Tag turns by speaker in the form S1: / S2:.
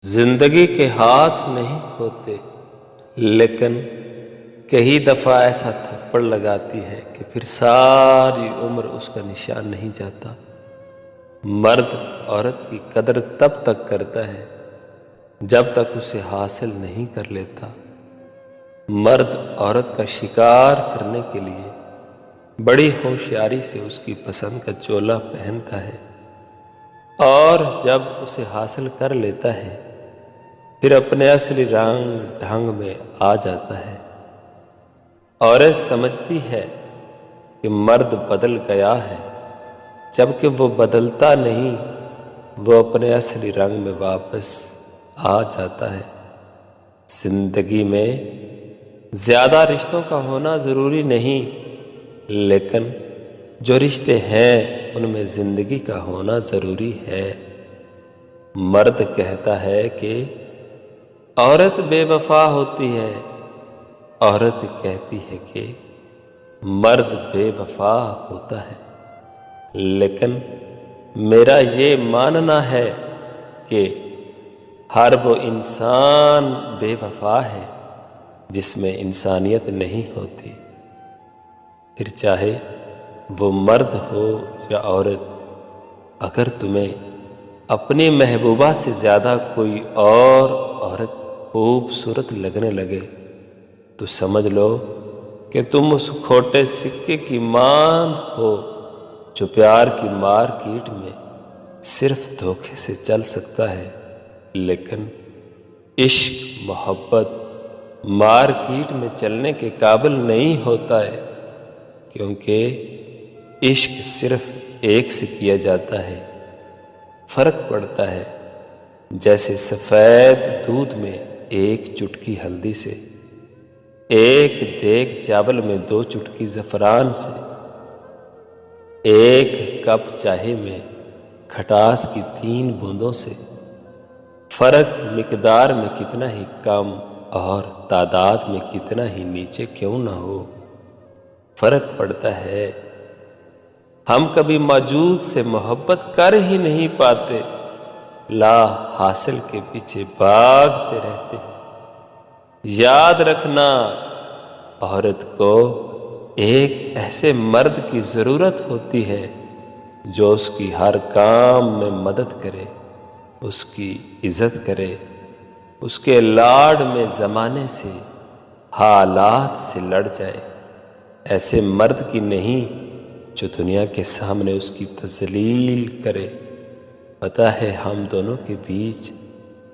S1: زندگی کے ہاتھ نہیں ہوتے، لیکن کئی دفعہ ایسا تھپڑ لگاتی ہے کہ پھر ساری عمر اس کا نشان نہیں جاتا۔ مرد عورت کی قدر تب تک کرتا ہے جب تک اسے حاصل نہیں کر لیتا۔ مرد عورت کا شکار کرنے کے لیے بڑی ہوشیاری سے اس کی پسند کا چولا پہنتا ہے، اور جب اسے حاصل کر لیتا ہے پھر اپنے اصلی رنگ ڈھنگ میں آ جاتا ہے۔ عورت سمجھتی ہے کہ مرد بدل گیا ہے، جبکہ وہ بدلتا نہیں، وہ اپنے اصلی رنگ میں واپس آ جاتا ہے۔ زندگی میں زیادہ رشتوں کا ہونا ضروری نہیں، لیکن جو رشتے ہیں ان میں زندگی کا ہونا ضروری ہے۔ مرد کہتا ہے کہ عورت بے وفا ہوتی ہے، عورت کہتی ہے کہ مرد بے وفا ہوتا ہے، لیکن میرا یہ ماننا ہے کہ ہر وہ انسان بے وفا ہے جس میں انسانیت نہیں ہوتی، پھر چاہے وہ مرد ہو یا عورت۔ اگر تمہیں اپنی محبوبہ سے زیادہ کوئی اور عورت خوبصورت لگنے لگے تو سمجھ لو کہ تم اس کھوٹے سکے کی ماند ہو جو پیار کی مارکیٹ میں صرف دھوکے سے چل سکتا ہے، لیکن عشق محبت مارکیٹ میں چلنے کے قابل نہیں ہوتا ہے، کیونکہ عشق صرف ایک سے کیا جاتا ہے۔ فرق پڑتا ہے جیسے سفید دودھ میں ایک چٹکی ہلدی سے، ایک دیگ چاول میں 2 چٹکی زعفران سے، ایک کپ چائے میں کھٹاس کی 3 بوندوں سے۔ فرق مقدار میں کتنا ہی کم اور تعداد میں کتنا ہی نیچے کیوں نہ ہو، فرق پڑتا ہے ہم کبھی موجود سے محبت کر ہی نہیں پاتے، لا حاصل کے پیچھے بھاگتے رہتے ہیں۔ یاد رکھنا، عورت کو ایک ایسے مرد کی ضرورت ہوتی ہے جو اس کی ہر کام میں مدد کرے، اس کی عزت کرے، اس کے لاڈ میں زمانے سے حالات سے لڑ جائے، ایسے مرد کی نہیں جو دنیا کے سامنے اس کی تذلیل کرے۔ پتہ ہے ہم دونوں کے بیچ